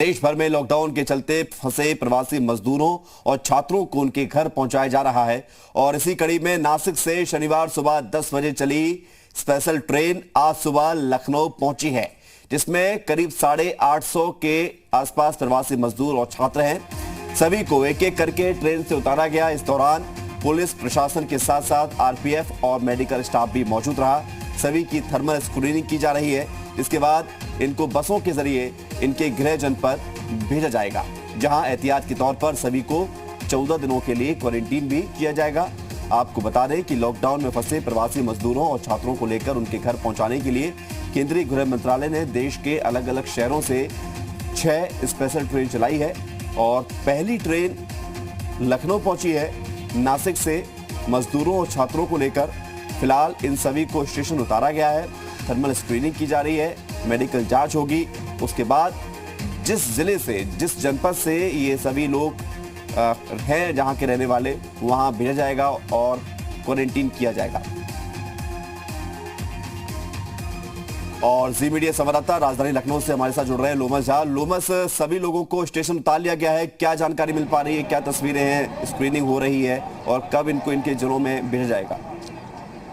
देश भर में लॉकडाउन के चलते फंसे प्रवासी मजदूरों और छात्रों को उनके घर पहुंचाया जा रहा है और इसी कड़ी में नासिक से शनिवार सुबह 10 बजे चली स्पेशल ट्रेन आज सुबह लखनऊ पहुंची है, जिसमें करीब 850 के आसपास प्रवासी मजदूर और छात्र हैं। सभी को एक एक करके ट्रेन से उतारा गया। इस दौरान पुलिस प्रशासन के साथ साथ आरपीएफ और मेडिकल स्टाफ भी मौजूद रहा। सभी की थर्मल स्क्रीनिंग की जा रही है। इसके बाद इनको बसों के जरिए इनके गृह जनपद भेजा जाएगा, जहां एहतियात के तौर पर सभी को 14 दिनों के लिए क्वारंटीन भी किया जाएगा। आपको बता दें कि लॉकडाउन में फंसे प्रवासी मजदूरों और छात्रों को लेकर उनके घर पहुंचाने के लिए केंद्रीय गृह मंत्रालय ने देश के अलग अलग शहरों से 6 स्पेशल ट्रेन चलाई है और पहली ट्रेन लखनऊ पहुंची है नासिक से मजदूरों और छात्रों को लेकर। फिलहाल इन सभी को स्टेशन उतारा गया है, थर्मल स्क्रीनिंग की जा रही है, मेडिकल जांच होगी। उसके बाद जिस जिले से, जिस जनपद से ये सभी लोग हैं, जहां के रहने वाले, वहां भेजा जाएगा और क्वारंटीन किया जाएगा। और जी मीडिया संवाददाता राजधानी लखनऊ से हमारे साथ जुड़ रहे हैं लोमस झा। लोमस, सभी लोगों को स्टेशन उतार लिया गया है, क्या जानकारी मिल पा रही है, क्या तस्वीरें हैं, स्क्रीनिंग हो रही है और कब इनको इनके जिलों में भेजा जाएगा?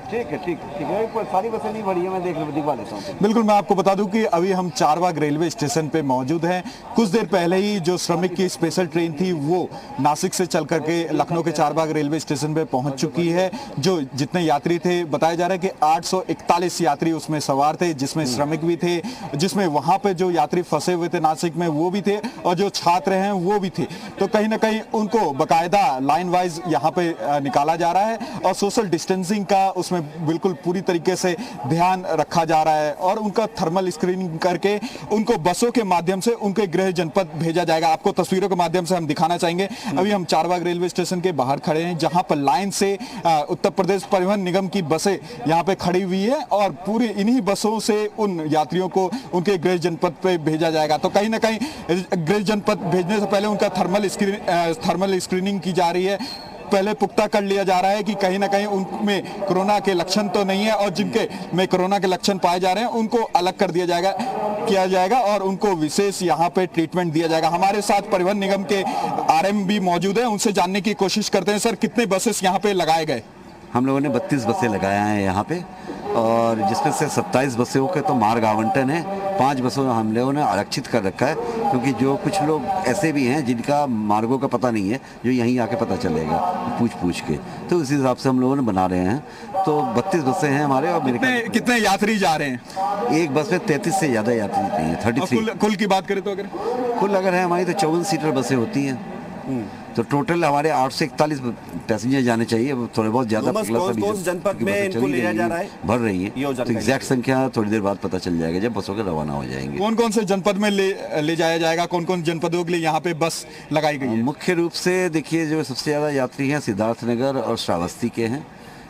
ठीक है, सारी बसें नहीं भरी है, मैं दिखवा लेता हूँ। बिल्कुल, मैं आपको बता दूं कि अभी हम चारबाग रेलवे स्टेशन पे मौजूद हैं। कुछ देर पहले ही जो श्रमिक की स्पेशल ट्रेन थी वो नासिक से चल करके लखनऊ के चारबाग रेलवे स्टेशन पे पहुंच चुकी है। जो जितने यात्री थे, बताया जा रहा है कि 841 यात्री उसमें सवार थे, जिसमें श्रमिक भी थे, जिसमें वहां पे जो यात्री फंसे हुए थे नासिक में वो भी थे और जो छात्र हैं वो भी थे। तो कहीं ना कहीं उनको बाकायदा लाइन वाइज यहाँ पे निकाला जा रहा है और सोशल डिस्टेंसिंग का उसमें बिल्कुल पूरी तरीके से ध्यान रखा जा रहा है और उनका थर्मल स्क्रीनिंग करके उनको बसों के माध्यम से उनके गृह जनपद भेजा जाएगा। आपको तस्वीरों के माध्यम से हम दिखाना चाहेंगे। अभी हम चारबाग रेलवे स्टेशन के बाहर खड़े हैं, जहां पर लाइन से उत्तर प्रदेश परिवहन निगम की बसें यहां पे खड़ी हुई है और पूरी इन्हीं बसों से उन यात्रियों को उनके गृह जनपद पे भेजा जाएगा। तो कहीं ना कहीं गृह जनपद भेजने से पहले उनका थर्मल स्क्रीनिंग की जा रही है। पहले पुख्ता कर लिया जा रहा है कि कहीं ना कहीं उनमें कोरोना के लक्षण तो नहीं है और जिनके में कोरोना के लक्षण पाए जा रहे हैं उनको अलग कर किया जाएगा और उनको विशेष यहाँ पे ट्रीटमेंट दिया जाएगा। हमारे साथ परिवहन निगम के आरएम भी मौजूद हैं, उनसे जानने की कोशिश करते हैं। सर, कितने बसेस यहाँ पे लगाए गए? हम लोगों ने 32 बसें लगाया हैं यहाँ पे और जिसमें से 27 बसों के तो मार्ग आवंटन है, 5 बसों हम लोगों ने आरक्षित कर रखा है, क्योंकि जो कुछ लोग ऐसे भी हैं जिनका मार्गों का पता नहीं है, जो यहीं आके पता चलेगा पूछ के, तो उसी हिसाब से हम लोगों ने बना रहे हैं। तो 32 बसें हैं हमारे। और मेरे कितने यात्री जा रहे हैं? एक बस में 33 से ज़्यादा यात्री नहीं है, 33। कुल की बात करें तो कुल अगर है हमारी तो 54 सीटर बसें होती हैं, तो टोटल हमारे 841 पैसेंजर जाने चाहिए। थोड़े बहुत ज्यादा जनपद में इनको ले जा रहा है, भर रही है, तो एग्जैक्ट संख्या थोड़ी देर बाद पता चल जाएगा जब बसों के रवाना हो जाएंगे। कौन कौन से जनपद में ले जाया जाएगा? कौन कौन जनपदों के लिए यहाँ पे बस लगाई गई है? मुख्य रूप से देखिए, जो सबसे ज्यादा यात्री हैं सिद्धार्थनगर और श्रावस्ती के हैं।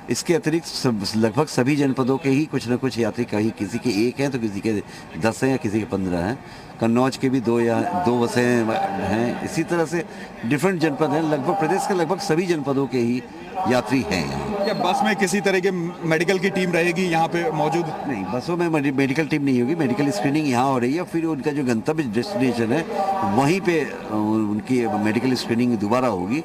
इसके अतिरिक्त लगभग सभी जनपदों के ही कुछ न कुछ यात्री, कहीं किसी के 1 हैं तो किसी के 10 हैं या किसी के 15 हैं। कन्नौज के भी 2 बसें हैं। इसी तरह से डिफरेंट जनपद हैं। लगभग प्रदेश के लगभग सभी जनपदों के ही यात्री हैं यहाँ। क्या बस में किसी तरह के मेडिकल की टीम रहेगी यहाँ पे मौजूद? नहीं, बसों में मेडिकल टीम नहीं होगी। मेडिकल स्क्रीनिंग यहाँ हो रही है, फिर उनका जो गंतव्य डेस्टिनेशन है वहीं पे उनकी मेडिकल स्क्रीनिंग दोबारा होगी।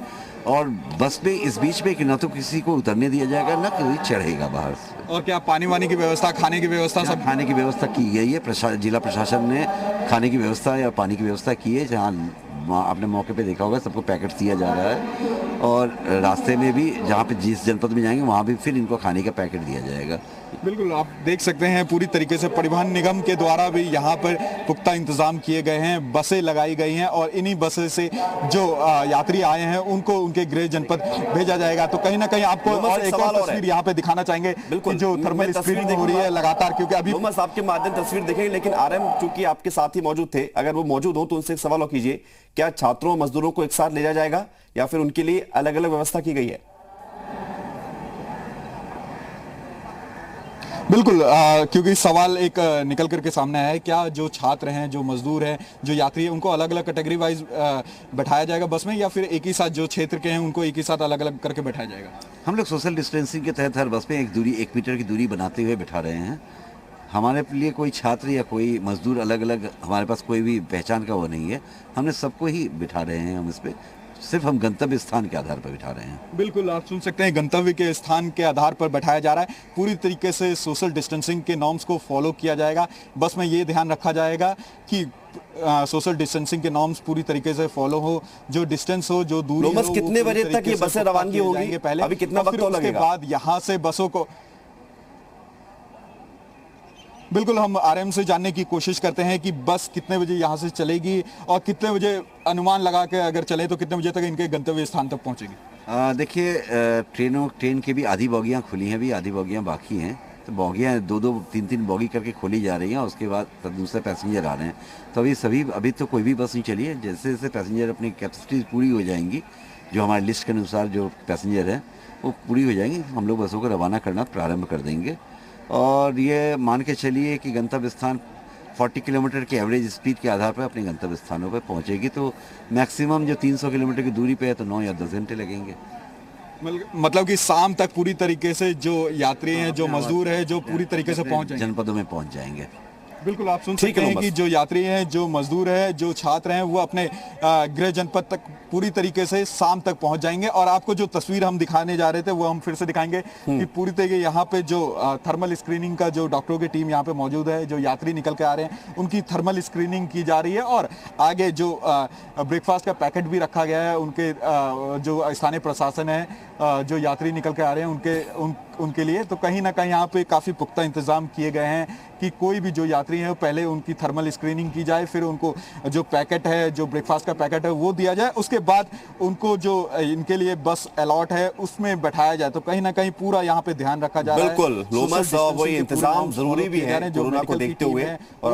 और बस में इस बीच में कि ना तो किसी को उतरने दिया जाएगा, ना कोई चढ़ेगा बाहर से। और क्या पानी वानी की व्यवस्था, खाने की व्यवस्था, सब? खाने की व्यवस्था की गई है। जिला प्रशासन ने खाने की व्यवस्था या पानी की व्यवस्था की है। जहाँ आपने मौके पे देखा होगा, सबको पैकेट दिया जा रहा है और रास्ते में भी जहाँ पे जिस जनपद में जाएंगे वहाँ भी फिर इनको खाने का पैकेट दिया जाएगा। बिल्कुल, आप देख सकते हैं पूरी तरीके से परिवहन निगम के द्वारा भी यहाँ पर पुख्ता इंतजाम किए गए हैं, बसें लगाई गई हैं और इन्हीं बसें से जो यात्री आए हैं उनको उनके गृह जनपद भेजा जाएगा। तो कहीं ना कहीं आपको और एक और तस्वीर यहाँ पे दिखाना चाहेंगे, बिल्कुल, जो थर्मल स्क्रीनिंग हो रही है लगातार, क्योंकि अभी आपके माध्यम तस्वीर देखेंगे। लेकिन आरएम चूंकि आपके साथ ही मौजूद थे, अगर वो मौजूद हो तो उनसे एक सवाल और कीजिए, क्या छात्रों मजदूरों को एक साथ ले जाया जाएगा या फिर उनके लिए अलग अलग व्यवस्था की गई है? बिल्कुल, क्योंकि सवाल एक निकल करके सामने आया है, क्या जो छात्र हैं, जो मजदूर हैं, जो यात्री हैं, उनको अलग अलग कैटेगरी वाइज बैठाया जाएगा बस में या फिर एक ही साथ जो क्षेत्र के हैं उनको एक ही साथ अलग अलग करके बैठाया जाएगा? हम लोग सोशल डिस्टेंसिंग के तहत हर बस में 1 मीटर की दूरी बनाते हुए बिठा रहे हैं। हमारे लिए कोई छात्र या कोई मजदूर अलग अलग, हमारे पास कोई भी पहचान का वो नहीं है। हमने सबको ही बिठा रहे हैं हम इस पे, सिर्फ हम गंतव्य स्थान के आधार पर बिठा रहे हैं। बिल्कुल, आप सुन सकते हैं, गंतव्य के स्थान के आधार पर बैठाया जा रहा है। पूरी तरीके से सोशल डिस्टेंसिंग के नॉर्म्स को फॉलो किया जाएगा। बस में ये ध्यान रखा जाएगा कि सोशल डिस्टेंसिंग के नॉर्म्स पूरी तरीके से फॉलो हो, जो डिस्टेंस हो, जो दूरी हो, लोमस, वो कितने पूरी बजे तक तरीके ये से बसें पुख्ता रवानगी किए होंगी? जाएंगे पहले, अभी कितना और वक्त फिर लगेगा? उसके बाद यहाँ से बसों को, बिल्कुल हम आरएम से जानने की कोशिश करते हैं कि बस कितने बजे यहाँ से चलेगी और कितने बजे, अनुमान लगा के अगर चले तो कितने बजे तक इनके गंतव्य स्थान तक पहुँचेगी। देखिए, ट्रेन की भी आधी बोगियाँ खुली हैं, भी आधी बोगियाँ बाकी हैं। तो बोगियाँ 2-2, 3-3 बोगी करके खोली जा रही हैं और उसके बाद दूसरे पैसेंजर आ रहे हैं। तो अभी तो कोई भी बस नहीं चली है। जैसे जैसे पैसेंजर अपनी कैपेसिटी पूरी हो जाएंगी, जो हमारे लिस्ट के अनुसार जो पैसेंजर हैं वो पूरी हो जाएंगी, हम लोग बसों को रवाना करना प्रारंभ कर देंगे। और ये मान के चलिए कि गंतव्य स्थान 40 किलोमीटर के एवरेज स्पीड के आधार पर अपने गंतव्य स्थानों पर पहुंचेगी। तो मैक्सिमम जो 300 किलोमीटर की दूरी पे है तो 9 या 10 घंटे लगेंगे। मतलब कि शाम तक पूरी तरीके से जो यात्री हैं, जो मजदूर हैं, जो पूरी तरीके से पहुंच जाएंगे, जनपदों में पहुंच जाएंगे। बिल्कुल, आप सुन सकते हैं कि जो यात्री हैं, जो मजदूर हैं, जो छात्र हैं, वो अपने गृह जनपद तक पूरी तरीके से शाम तक पहुंच जाएंगे। और आपको जो तस्वीर हम दिखाने जा रहे थे वो हम फिर से दिखाएंगे कि पूरी तरीके यहाँ पे जो थर्मल स्क्रीनिंग का जो डॉक्टरों की टीम यहाँ पे मौजूद है, जो यात्री निकल के आ रहे हैं उनकी थर्मल स्क्रीनिंग की जा रही है। और आगे जो ब्रेकफास्ट का पैकेट भी रखा गया है, उनके जो स्थानीय प्रशासन है, जो यात्री निकल के आ रहे हैं उनके लिए, तो कहीं ना कहीं यहाँ पे काफ़ी पुख्ता इंतजाम किए गए हैं कि कोई भी जो यात्री है पहले उनकी थर्मल स्क्रीनिंग की जाए, फिर उनको जो पैकेट है, जो ब्रेकफास्ट का पैकेट है वो दिया जाए, उसके बाद उनको जो इनके लिए बस अलॉट है उसमें बैठाया जाए। तो कहीं ना कहीं पूरा यहाँ पे ध्यान रखा जा रहा है। बिल्कुल, लोमस, वही इंतजाम जरूरी भी है कोरोना को देखते हुए। और